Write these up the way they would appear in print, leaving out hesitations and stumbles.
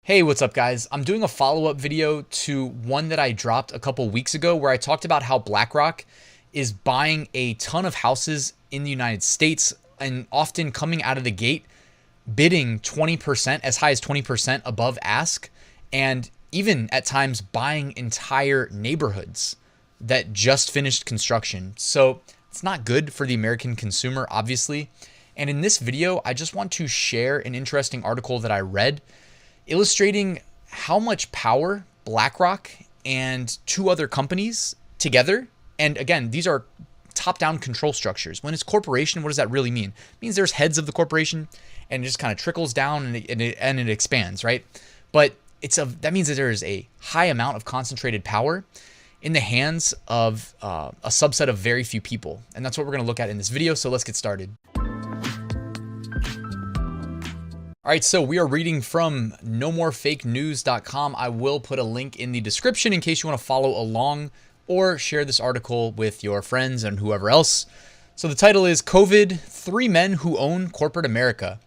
Hey, what's up guys? I'm doing a follow-up video to one that I dropped a couple weeks ago where I talked about how BlackRock is buying a ton of houses in the United States and often coming out of the gate bidding 20%, as high as 20% above ask, and even at times buying entire neighborhoods that just finished construction. So it's not good for the American consumer, obviously. And in this video, I just want to share an interesting article that I read illustrating how much power BlackRock and two other companies together, and again, these are top-down control structures. When it's corporation, what does that really mean? It means there's heads of the corporation and it just kind of trickles down and it expands, right? But that means that there is a high amount of concentrated power in the hands of a subset of very few people. And that's what we're going to look at in this video. So let's get started. All right, so we are reading from nomorefakenews.com. I will put a link in the description in case you want to follow along or share this article with your friends and whoever else. So the title is COVID, 3 Men Who Own Corporate America.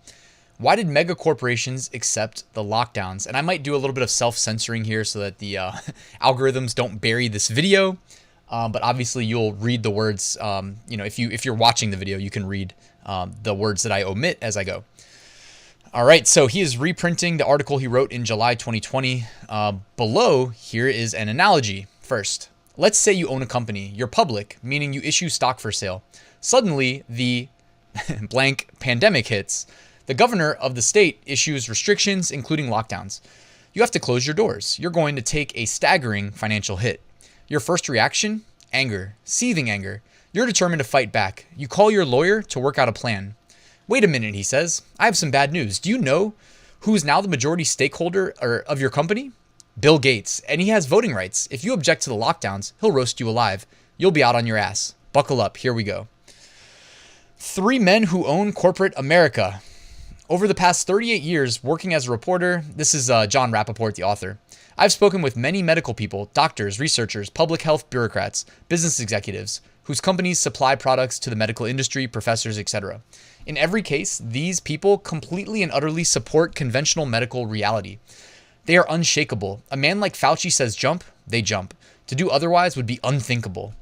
Why did mega corporations accept the lockdowns? And I might do a little bit of self-censoring here so that the algorithms don't bury this video. But obviously you'll read the words, if you're watching the video, you can read the words that I omit as I go. All right, so he is reprinting the article he wrote in July 2020. Below, here is an analogy. First, let's say you own a company. You're public, meaning you issue stock for sale. Suddenly, the blank pandemic hits. The governor of the state issues restrictions, including lockdowns. You have to close your doors. You're going to take a staggering financial hit. Your first reaction? Anger, seething anger. You're determined to fight back. You call your lawyer to work out a plan. Wait a minute, he says. I have some bad news. Do you know who is now the majority stakeholder of your company? Bill Gates, and he has voting rights. If you object to the lockdowns, he'll roast you alive. You'll be out on your ass. Buckle up. Here we go. 3 men who own corporate America. Over the past 38 years working as a reporter, this is John Rappaport, the author, I've spoken with many medical people, doctors, researchers, public health bureaucrats, business executives, whose companies supply products to the medical industry, professors, etc. In every case, these people completely and utterly support conventional medical reality. They are unshakable. A man like Fauci says jump, they jump. To do otherwise would be unthinkable.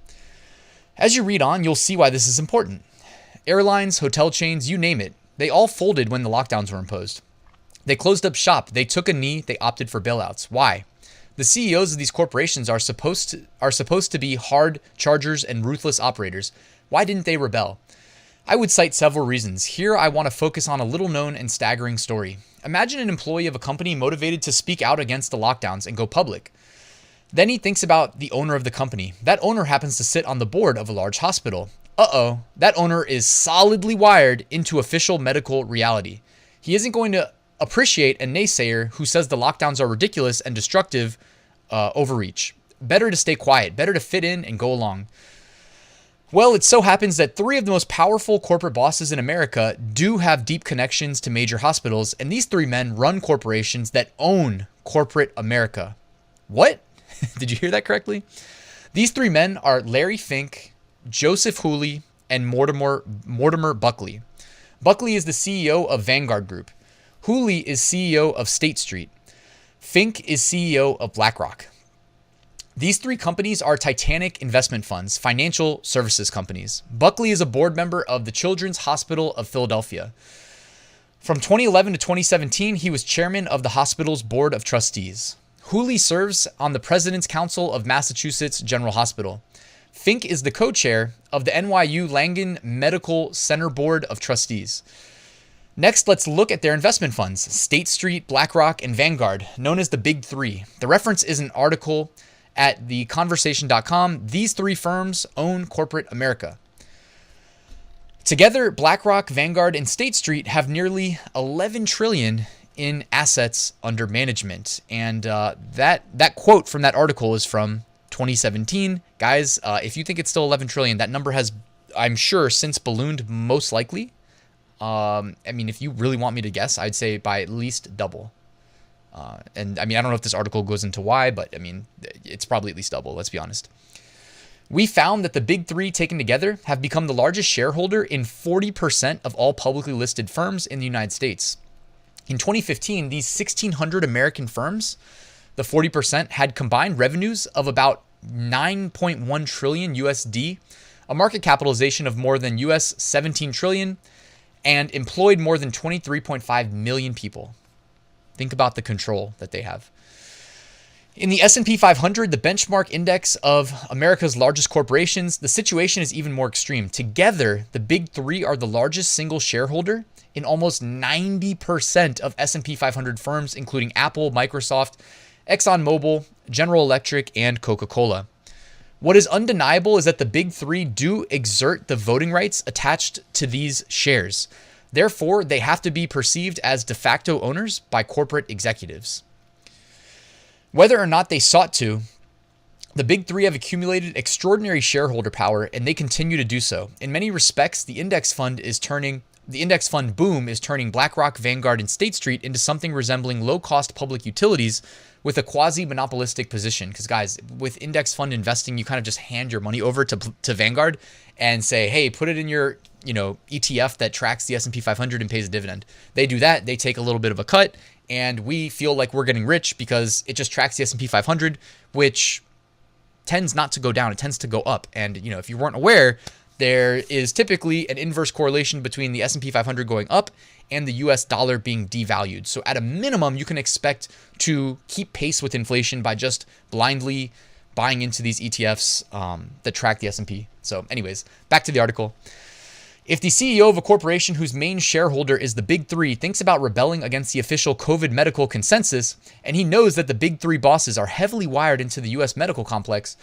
As you read on, you'll see why this is important. Airlines, hotel chains, you name it, they all folded when the lockdowns were imposed. They closed up shop, they took a knee, they opted for bailouts. Why? The CEOs of these corporations are supposed to be hard chargers and ruthless operators. Why didn't they rebel? I would cite several reasons. Here I want to focus on a little known and staggering story. Imagine an employee of a company motivated to speak out against the lockdowns and go public. Then he thinks about the owner of the company. That owner happens to sit on the board of a large hospital. Uh-oh, that owner is solidly wired into official medical reality. He isn't going to appreciate a naysayer who says the lockdowns are ridiculous and destructive overreach. Better to stay quiet, better to fit in and go along. Well, it so happens that 3 of the most powerful corporate bosses in America do have deep connections to major hospitals, and these 3 men run corporations that own corporate America. What? Did you hear that correctly? These 3 men are Larry Fink, Joseph Hooley, and Mortimer Buckley. Buckley is the CEO of Vanguard Group. Hooley is CEO of State Street. Fink is CEO of BlackRock. These 3 companies are Titanic investment funds, financial services companies. Buckley is a board member of the Children's Hospital of Philadelphia. From 2011 to 2017, he was chairman of the hospital's board of trustees. Hooley serves on the President's Council of Massachusetts General Hospital. Fink is the co-chair of the NYU Langone Medical Center Board of Trustees. Next, let's look at their investment funds, State Street, BlackRock, and Vanguard, known as the Big 3. The reference is an article at theconversation.com. These 3 firms own corporate America. Together, BlackRock, Vanguard, and State Street have nearly 11 trillion in assets under management. And that quote from that article is from 2017. Guys, if you think it's still 11 trillion, that number has, I'm sure, since ballooned most likely. If you really want me to guess, I'd say by at least double. I don't know if this article goes into why, but it's probably at least double, let's be honest. We found that the big 3 taken together have become the largest shareholder in 40% of all publicly listed firms in the United States. In 2015, these 1,600 American firms, the 40%, had combined revenues of about 9.1 trillion USD, a market capitalization of more than US 17 trillion, and employed more than 23.5 million people. Think about the control that they have. In the S&P 500, the benchmark index of America's largest corporations, the situation is even more extreme. Together, the big three are the largest single shareholder in almost 90% of S&P 500 firms, including Apple, Microsoft, ExxonMobil, General Electric, and Coca-Cola. What is undeniable is that the big three do exert the voting rights attached to these shares. Therefore, they have to be perceived as de facto owners by corporate executives. Whether or not they sought to, the big three have accumulated extraordinary shareholder power, and they continue to do so. In many respects, the index fund boom is turning BlackRock, Vanguard, and State Street into something resembling low-cost public utilities with a quasi-monopolistic position. Because guys, with index fund investing, you kind of just hand your money over to Vanguard and say, hey, put it in your ETF that tracks the S&P 500 and pays a dividend. They do that. They take a little bit of a cut, and we feel like we're getting rich because it just tracks the S&P 500, which tends not to go down. It tends to go up. And if you weren't aware, there is typically an inverse correlation between the S&P 500 going up and the US dollar being devalued. So at a minimum, you can expect to keep pace with inflation by just blindly buying into these ETFs that track the S&P. So anyways, back to the article. If the CEO of a corporation whose main shareholder is the big three thinks about rebelling against the official COVID medical consensus, and he knows that the big three bosses are heavily wired into the US medical complex,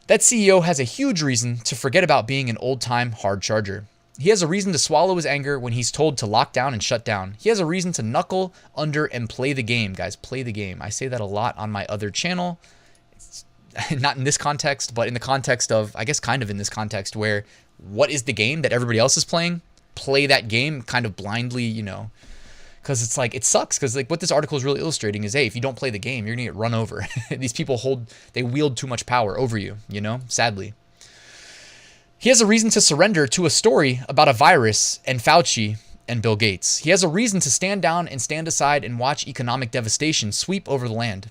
that CEO has a huge reason to forget about being an old-time hard charger. He has a reason to swallow his anger when he's told to lock down and shut down. He has a reason to knuckle under and play the game. Guys, play the game. I say that a lot on my other channel. It's not in this context, but in the context of, I guess kind of in this context where what is the game that everybody else is playing? Play that game kind of blindly, because it's like, it sucks because like what this article is really illustrating is, hey, if you don't play the game, you're going to get run over. These people they wield too much power over you, sadly. He has a reason to surrender to a story about a virus and Fauci and Bill Gates. He has a reason to stand down and stand aside and watch economic devastation sweep over the land.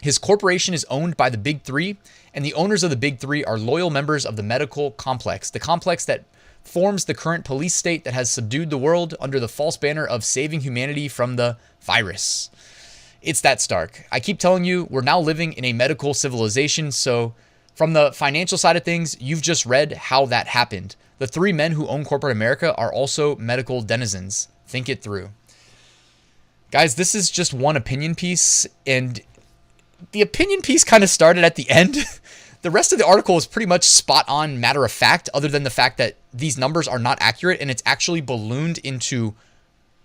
His corporation is owned by the big three, and the owners of the big three are loyal members of the medical complex, the complex that forms the current police state that has subdued the world under the false banner of saving humanity from the virus. It's that stark. I keep telling you, we're now living in a medical civilization, so from the financial side of things, you've just read how that happened. The three men who own corporate America are also medical denizens. Think it through. Guys, this is just one opinion piece, and the opinion piece kind of started at the end. The rest of the article is pretty much spot on, matter of fact, other than the fact that these numbers are not accurate and it's actually ballooned into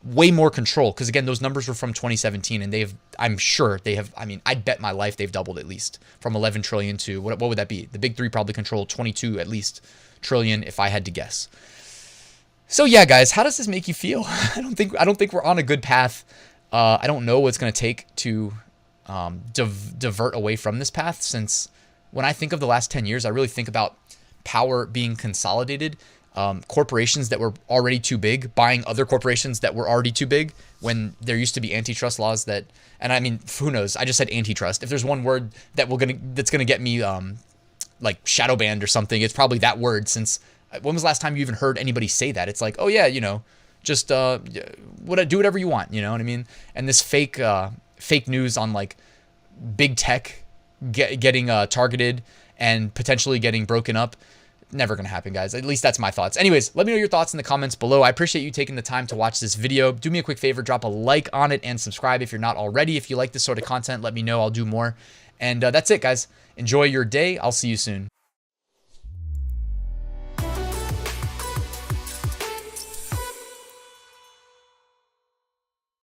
way more control. Because again, those numbers were from 2017 and I'd bet my life they've doubled at least from 11 trillion to what would that be? The big three probably control 22 at least trillion if I had to guess. So yeah, guys, how does this make you feel? I don't think we're on a good path. I don't know what's going to take to divert away from this path, since when I think of the last 10 years, I really think about power being consolidated, corporations that were already too big, buying other corporations that were already too big when there used to be antitrust laws that, and I mean, who knows? I just said antitrust. If there's one word that's going to get me like shadow banned or something, it's probably that word, since when was the last time you even heard anybody say that? It's like, oh yeah, just do whatever you want, you know what I mean? And this fake news on like big tech getting targeted and potentially getting broken up, never gonna happen, guys. At least that's my thoughts. Anyways, let me know your thoughts in the comments below. I appreciate you taking the time to watch this video. Do me a quick favor, drop a like on it and subscribe if you're not already. If you like this sort of content, let me know. I'll do more. And that's it, guys. Enjoy your day. I'll see you soon.